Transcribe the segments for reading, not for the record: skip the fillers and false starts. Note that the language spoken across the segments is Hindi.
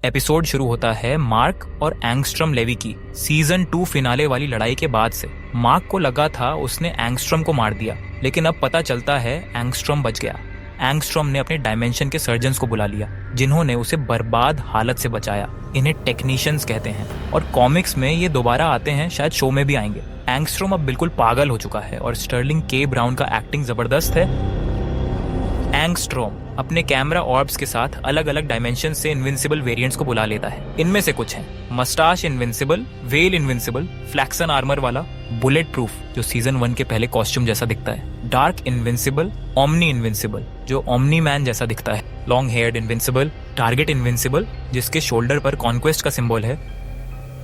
एपिसोड शुरू होता है मार्क और एंगस्ट्रॉम लेवी की सीजन 2 फिनाले वाली लड़ाई के बाद से। मार्क को लगा था उसने एंगस्ट्रॉम को मार दिया, लेकिन अब पता चलता है एंगस्ट्रॉम बच गया। एंगस्ट्रॉम ने अपने डायमेंशन के सर्जन्स को बुला लिया, जिन्होंने उसे बर्बाद हालत से बचाया। इन्हें टेक्नीशियंस कहते हैं और कॉमिक्स में ये दोबारा आते हैं, शायद शो में भी आएंगे। एंगस्ट्रॉम अब बिल्कुल पागल हो चुका है और स्टर्लिंग के ब्राउन का एक्टिंग जबरदस्त है। एंगस्ट्रॉम अपने कैमरा ऑर्ब्स के साथ अलग अलग डायमेंशन से इनविंसिबल वेरिएंट्स को बुला लेता है। इनमें से कुछ हैं moustache invincible, well invincible, flaxan armour वाला, बुलेट प्रूफ जो सीजन 1 के पहले कॉस्ट्यूम जैसा दिखता है, डार्क इनविंसिबल, ओमनी इनविंसिबल जो ओमनी मैन जैसा दिखता है, long haired invincible, target invincible जिसके शोल्डर पर कॉन्क्वेस्ट का सिंबल है,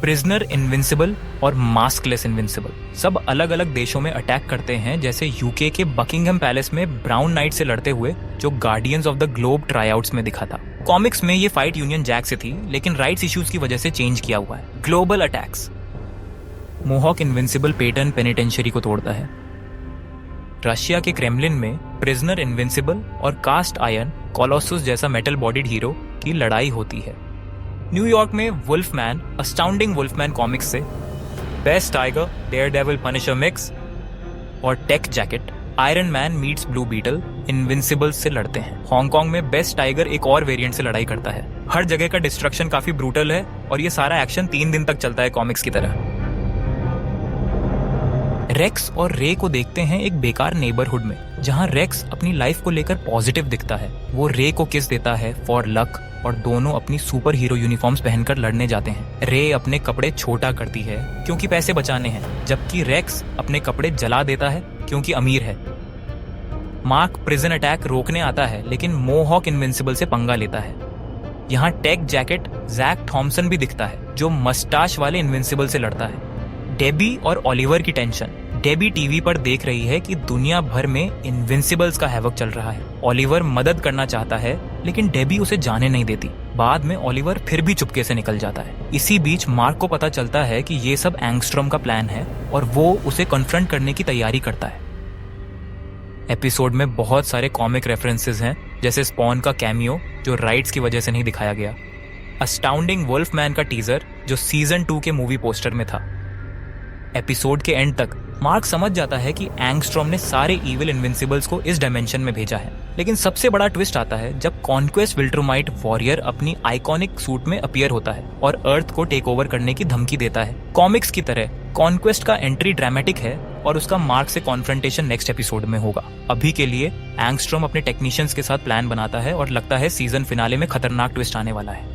प्रिजनर इनविंसिबल और मास्कलेस इनविंसिबल। सब अलग अलग देशों में अटैक करते हैं, जैसे यूके के बकिंगहम पैलेस में ब्राउन नाइट से लड़ते हुए जो गार्डियंस ऑफ द ग्लोब ट्राईआउट्स में दिखा था। कॉमिक्स में ये फाइट यूनियन जैक से थी, लेकिन राइट्स इश्यूज की वजह से चेंज किया हुआ है। Global attacks. Mohawk invincible pattern penitentiary को तोड़ता है। रशिया के क्रेमलिन में प्रिजनर इनविंसिबल और कास्ट आयरन कोलोसस जैसा मेटल बॉडीड हीरो की लड़ाई होती है। न्यूयॉर्क में वुल्फमैन अस्टाउंडिंग वुल्फमैन कॉमिक्स से best tiger daredevil punisher mix और tech jacket iron man meets blue beetle invincible से लड़ते हैं। हांगकांग में बेस्ट टाइगर एक और वेरिएंट से लड़ाई करता है। हर जगह का डिस्ट्रक्शन काफी ब्रूटल है और ये सारा एक्शन 3 दिन तक चलता है कॉमिक्स की तरह। रेक्स और रे को देखते हैं एक बेकार नेबरहुड में, जहां रेक्स अपनी लाइफ को लेकर पॉजिटिव दिखता है। वो रे को किस देता है फॉर लक और दोनों अपनी सुपर हीरो यूनिफॉर्म्स पहनकर लड़ने जाते हैं। रे अपने कपड़े छोटा करती है क्योंकि पैसे बचाने हैं, जबकि रेक्स अपने कपड़े जला देता है क्योंकि अमीर है। मार्क प्रिजन अटैक रोकने आता है, लेकिन मोहॉक इनविंसिबल से पंगा लेता है। यहाँ टेक जैकेट जैक थॉम्सन भी दिखता है, जो मस्टाश वाले इनविंसिबल से लड़ता है। डेबी और ओलिवर की टेंशन। डेबी टीवी पर देख रही है कि दुनिया भर में इनविंसिबल्स का हैवक चल रहा है। ओलिवर मदद करना चाहता है, लेकिन डेबी उसे जाने नहीं देती। बाद में ओलिवर फिर भी चुपके से निकल जाता है। इसी बीच मार्क को पता चलता है कि ये सब एंगस्ट्रॉम का प्लान है और वो उसे कन्फ्रंट करने की तैयारी करता है। एपिसोड में बहुत सारे कॉमिक रेफरेंसेस हैं, जैसे स्पॉन का कैमियो जो राइट्स की वजह से नहीं दिखाया गया, अस्टाउंडिंग वुल्फमैन का टीजर जो सीजन 2 के मूवी पोस्टर में था। एपिसोड के एंड तक मार्क समझ जाता है कि एंगस्ट्रॉम ने सारे इविल इनविंसिबल्स को इस डायमेंशन में भेजा है। लेकिन सबसे बड़ा ट्विस्ट आता है जब कॉन्क्वेस्ट विल्ट्रोमाइट वॉरियर अपनी आइकॉनिक सूट में अपीयर होता है और अर्थ को टेक ओवर करने की धमकी देता है। कॉमिक्स की तरह कॉन्क्वेस्ट का एंट्री ड्रामेटिक है और उसका मार्क से कॉन्फ्रंटेशन नेक्स्ट एपिसोड में होगा। अभी के लिए एंगस्ट्रॉम अपने टेक्नीशियंस के साथ प्लान बनाता है और लगता है सीजन फिनाले में खतरनाक ट्विस्ट आने वाला है।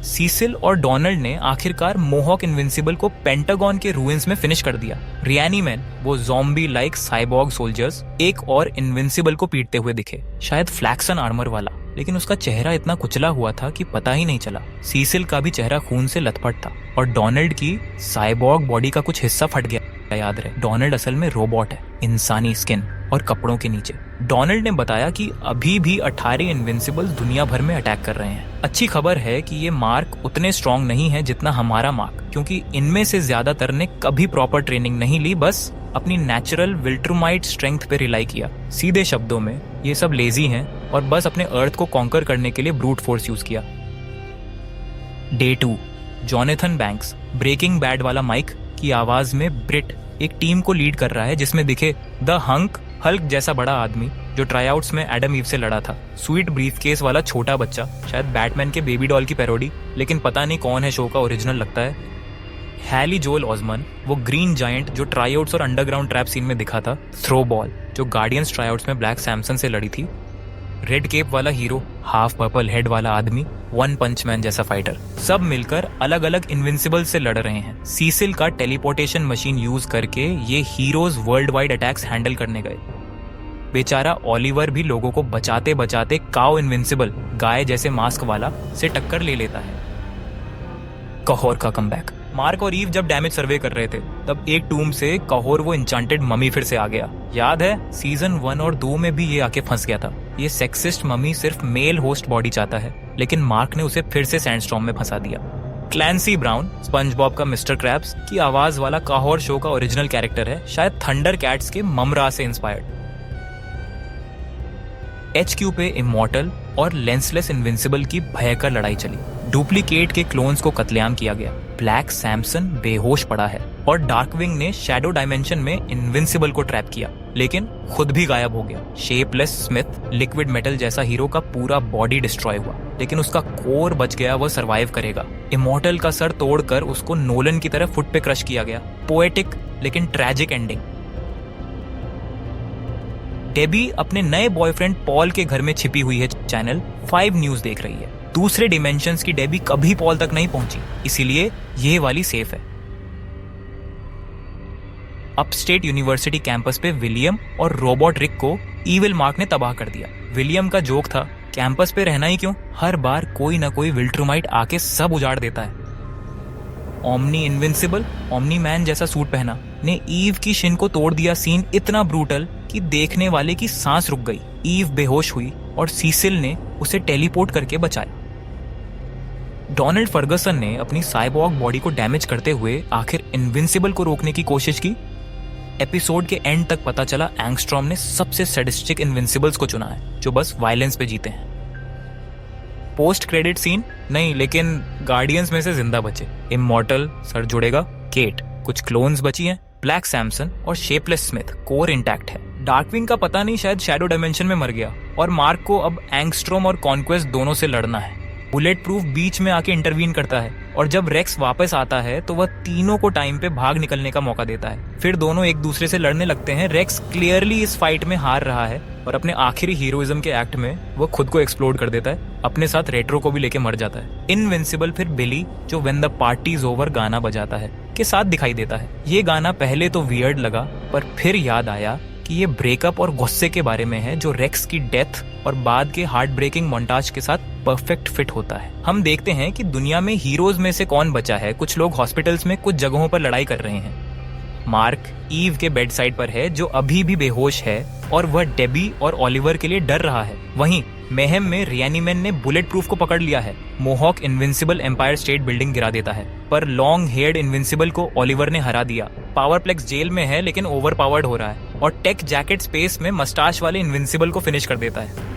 सीसिल और डोनाल्ड ने आखिरकार मोहॉक इनविंसिबल को पेंटागन के रूइंस में फिनिश कर दिया। रियैनीमैन, वो ज़ॉम्बी लाइक साइबॉर्ग सोल्जर्स, एक और इनविंसिबल को पीटते हुए दिखे, शायद फ्लैक्सन आर्मर वाला, लेकिन उसका चेहरा इतना कुचला हुआ था कि पता ही नहीं चला। सीसिल का भी चेहरा खून से लथपथ था और डोनाल्ड की साइबॉर्ग बॉडी का कुछ हिस्सा फट गया। याद रहे, डोनाल्ड असल में रोबोट है, इंसानी स्किन और कपड़ों के नीचे। डोनाल्ड ने बताया कि अभी भी 18 इनविंसिबल्स दुनिया भर में अटैक कर रहे हैं। अच्छी खबर है कि ये मार्क उतने स्ट्रॉन्ग नहीं है जितना हमारा मार्क, क्योंकि इनमें से ज्यादातर ने कभी प्रॉपर ट्रेनिंग नहीं ली, बस अपनी नेचुरल विल्ट्रोमाइट स्ट्रेंथ पे रिलाई किया। सीधे शब्दों में ये सब लेजी हैं और बस अपने अर्थ को कॉन्कर करने के लिए ब्रूट फोर्स यूज किया। Day 2। Jonathan Banks Breaking Bad वाला माइक की आवाज में ब्रिट एक टीम को लीड कर रहा है, जिसमें दिखे द हल्क जैसा बड़ा आदमी जो ट्राईआउट्स में एडम ईव से लड़ा था, स्वीट ब्रीफकेस वाला छोटा बच्चा, शायद बैटमैन के बेबी डॉल की पैरोडी, लेकिन पता नहीं कौन है शो का ओरिजिनल लगता है, हैली जोल ऑसमन, वो ग्रीन जायंट जो ट्राईआउट्स और अंडरग्राउंड ट्रैप सीन में दिखा था, थ्रो बॉल जो गार्डियंस ट्राईआउट्स में ब्लैक सैमसन से लड़ी थी, रेड केप वाला हीरो, हाफ पर्पल हेड वाला आदमी, वन पंच मैन जैसा फाइटर, सब मिलकर अलग अलग इनविंसिबल से लड़ रहे हैं। सीसिल का टेलीपोर्टेशन मशीन यूज करके ये heroes world wide attacks handle करने गए। बेचारा ओलिवर भी लोगों को बचाते बचाते काउ इनविंसिबल, गाय जैसे मास्क वाला, से टक्कर ले लेता है। कहोर का कमबैक। मार्क और ईव जब डैमेज सर्वे कर रहे थे, तब एक टूम से कहोर वो इंचांटेड ममी फिर से आ गया। याद है, सीजन 1 और 2 में भी ये आके फंस गया था। ये सेक्सिस्ट ममी सिर्फ मेल होस्ट बॉडी चाहता है, लेकिन मार्क ने उसे फिर से सैंडस्टॉर्म में फंसा दिया। क्लैंसी ब्राउन, स्पंजबॉब का मिस्टर क्रैब्स की आवाज वाला कहोर शो का ओरिजिनल कैरेक्टर है, शायद थंडर कैट्स के ममरा से इंस्पायर्ड। HQ पे इमॉर्टल और लेंसलेस इनविंसिबल की भयंकर लड़ाई चली। डुप्लीकेट के क्लोन्स को कत्लेआम किया गया। ब्लैक सैमसन बेहोश पड़ा है और डार्कविंग ने शैडो डायमेंशन में इनविंसिबल को ट्रैप किया, लेकिन खुद भी गायब हो गया। शेपलेस स्मिथ लिक्विड मेटल जैसा हीरो का पूरा बॉडी डिस्ट्रॉय हुआ, लेकिन उसका कोर बच गया, वह सरवाइव करेगा। इमॉर्टल का सर तोड़कर उसको नोलन की तरह फुट पे क्रश किया गया। पोएटिक लेकिन ट्रैजिक एंडिंग। डेबी अपने नए बॉयफ्रेंड पॉल के घर में छिपी हुई है। चैनल 5 न्यूज देख रही है। दूसरे डिमेंशंस की डेबी कभी पॉल तक नहीं पहुंची, इसीलिए ये वाली सेफ है। अपस्टेट यूनिवर्सिटी कैंपस पे विलियम और रोबोट रिक को ईविल मार्क ने तबाह कर दिया। विलियम का जोक था, कैंपस पे रहना ही क्यों, हर बार कोई ना कोई विल्ट्रुमाइट आके सब उजाड़ देता है। ओमनी इनविंसिबल, ओमनी मैन जैसा सूट पहना, ने ईव की शिन को तोड़ दिया। सीन इतना ब्रूटल कि देखने वाले की सांस रुक गई। ईव बेहोश हुई और सीसिल ने उसे टेलीपोर्ट करके बचाया। डोनाल्ड फर्गसन ने अपनी साइबॉर्ग बॉडी को डैमेज करते हुए आखिर इनविंसिबल को रोकने की कोशिश की। एपिसोड के एंड तक पता चला एंगस्ट्रॉम ने सबसे सैडिस्टिक इनविंसिबल्स को चुना है, जो बस वायलेंस पे जीते हैं। पोस्ट क्रेडिट सीन नहीं, लेकिन गार्डियंस में से जिंदा बचे। इमॉर्टल सर जुड़ेगा, केट, कुछ क्लोन्स बची हैं, ब्लैक सैमसन और शेपलेस स्मिथ कोर इंटैक्ट है। डार्कविंग का पता नहीं, शायद शैडो डायमेंशन में मर गया। और मार्क को अब एंगस्ट्रॉम और कॉन्क्वेस्ट दोनों से लड़ना है। बुलेट प्रूफ बीच में आके इंटरवीन करता है और जब रेक्स वापस आता है तो वह तीनों को टाइम पे भाग निकलने का मौका देता है। फिर दोनों एक दूसरे से लड़ने लगते हैं। रेक्स क्लियरली इस फाइट में हार रहा है और अपने आखिरी हीरोइज्म के एक्ट में वो खुद को एक्सप्लोड कर देता है। अपने साथ रेट्रो को भी लेके मर जाता है। इनविंसिबल फिर बिली, जो when the party is over गाना बजाता है, के साथ दिखाई देता है। ये गाना पहले तो वियर्ड लगा, पर फिर याद आया कि ये ब्रेकअप और गुस्से के बारे में है, जो रेक्स की डेथ और बाद के हार्ट ब्रेकिंग मोन्टाज के साथ परफेक्ट फिट होता है। हम देखते हैं कि दुनिया में हीरोज में से कौन बचा है। कुछ लोग हॉस्पिटल्स में कुछ जगहों पर लड़ाई कर रहे हैं। मार्क ईव के बेड साइड पर है, जो अभी भी बेहोश है और वह डेबी और ओलिवर के लिए डर रहा है। वहीं मेहम में रियनिमैन ने बुलेट प्रूफ को पकड़ लिया है। Mohawk Invincible Empire State Building गिरा देता है, पर लॉन्ग हेयर्ड इनविंसिबल को ओलिवर ने हरा दिया। पावरप्लेक्स जेल में है, लेकिन ओवर पावर्ड हो रहा है और टेक जैकेट स्पेस में मस्टाच वाले इनविंसिबल को फिनिश कर देता है।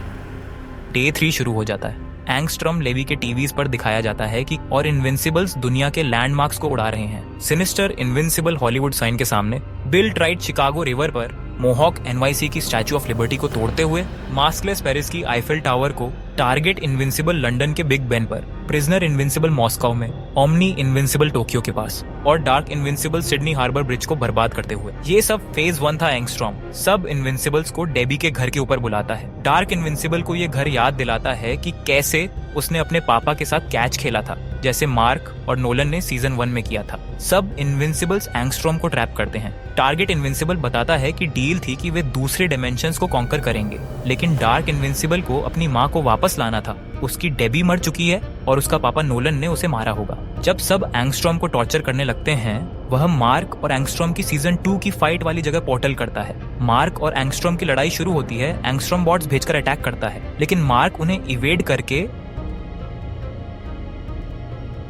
डे 3 शुरू हो जाता है। एंगस्ट्रॉम लेवी के टीवीज पर दिखाया जाता है कि और इनविंसिबल्स दुनिया के लैंडमार्क्स को उड़ा रहे हैं। सिनिस्टर इनविंसिबल हॉलीवुड साइन के सामने, बिल ट्राइट शिकागो रिवर पर, मोहॉक NYC की स्टैच्यू ऑफ लिबर्टी को तोड़ते हुए, मास्कलेस पेरिस की आईफेल टावर को, टारगेट इनविंसिबल लंदन के बिग बेन पर, प्रिजनर इनविंसिबल मॉस्को में, ओमनी इनविंसिबल टोक्यो के पास और dark Invincible Sydney Harbour Bridge को बर्बाद करते हुए। ये सब फेज 1 था एंगस्ट्रॉम। सब इनविंसिबल्स को डेबी के घर के ऊपर बुलाता है। डार्क इनविंसिबल को ये घर याद दिलाता है कि कैसे उसने अपने पापा के साथ कैच खेला था, जैसे मार्क और नोलन ने सीजन 1 में किया था। सब इनविंसिबल्स एंगस्ट्रॉम को ट्रैप करते हैं। टारगेट इनविंसिबल बताता है कि डील थी कि वे दूसरे डायमेंशंस को कॉन्कर करेंगे, लेकिन डार्क इनविंसिबल को अपनी माँ को वापस लाना था। उसकी डेबी मर चुकी है और उसका पापा नोलन ने उसे मारा होगा। जब सब एंगस्ट्रॉम को टॉर्चर करने लगते हैं, वह मार्क और एंगस्ट्रॉम की सीजन 2 की फाइट वाली जगह पोर्टल करता है। मार्क और एंगस्ट्रॉम की लड़ाई शुरू होती है। एंगस्ट्रॉम बॉट्स भेजकर अटैक करता है, लेकिन मार्क उन्हें इवेड करके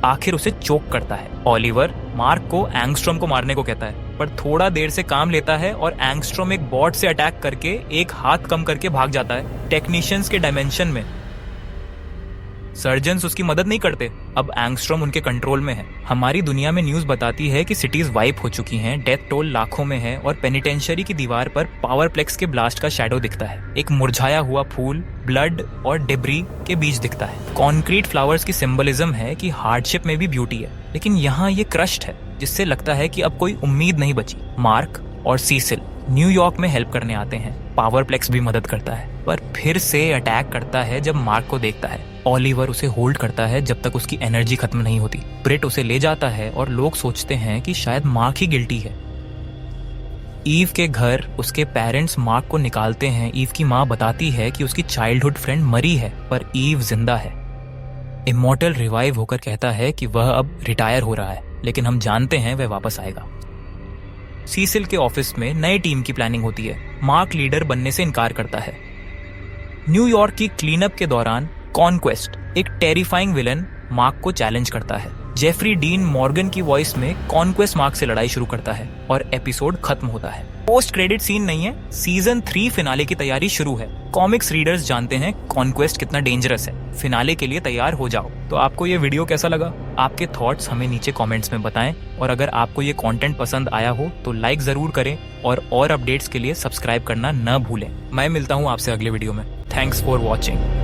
आखिर उसे चोक करता है। ओलिवर मार्क को एंगस्ट्रॉम को मारने को कहता है, पर थोड़ा देर से काम लेता है और एंगस्ट्रॉम एक बॉट से अटैक करके एक हाथ कम करके भाग जाता है। टेक्नीशियंस के डायमेंशन में सर्जन्स उसकी मदद नहीं करते। अब एंगस्ट्रॉम उनके कंट्रोल में है। हमारी दुनिया में न्यूज बताती है कि सिटीज वाइप हो चुकी हैं, डेथ टोल लाखों में है और पेनिटेंशियरी की दीवार पर पावरप्लेक्स के ब्लास्ट का शैडो दिखता है। एक मुरझाया हुआ फूल ब्लड और डिब्री के बीच दिखता है। कॉन्क्रीट फ्लावर्स की सिंबलिज्म है कि हार्डशिप में भी ब्यूटी है, लेकिन यहाँ ये क्रश्ड है, जिससे लगता है कि अब कोई उम्मीद नहीं बची। मार्क और सीसिल न्यूयॉर्क में हेल्प करने आते हैं। पावरप्लेक्स भी मदद करता है, पर फिर से अटैक करता है जब मार्क को देखता है। ओलिवर उसे होल्ड करता है जब तक उसकी एनर्जी खत्म नहीं होती। ब्रिट उसे ले जाता है और लोग सोचते हैं कि शायद मार्क ही गिल्टी है। ईव के घर उसके पेरेंट्स मार्क को निकालते हैं। ईव की माँ बताती है कि उसकी चाइल्डहुड फ्रेंड मरी है, पर ईव जिंदा है। इमॉर्टल रिवाइव होकर कहता है कि वह अब रिटायर हो रहा है, लेकिन हम जानते हैं वह वापस आएगा। सीसिल के ऑफिस में नई टीम की प्लानिंग होती है। मार्क लीडर बनने से इनकार करता है। न्यूयॉर्क की क्लीनअप के दौरान कॉन्क्वेस्ट, एक टेरिफाइंग विलन, मार्क को चैलेंज करता है। जेफरी डीन मॉर्गन की वॉइस में कॉन्क्वेस्ट मार्क से लड़ाई शुरू करता है और एपिसोड खत्म होता है। पोस्ट क्रेडिट सीन नहीं है, सीजन 3 फिनाले की तैयारी शुरू है। कॉमिक्स रीडर्स जानते हैं कॉन्क्वेस्ट कितना डेंजरस है। फिनाले के लिए तैयार हो जाओ। तो आपको ये वीडियो कैसा लगा? आपके थॉट्स हमें नीचे कमेंट्स में बताएं और अगर आपको ये कंटेंट पसंद आया हो तो लाइक जरूर करें और अपडेट्स के लिए सब्सक्राइब करना न भूलें। मैं मिलता हूँ आपसे अगले वीडियो में। Thanks for watching.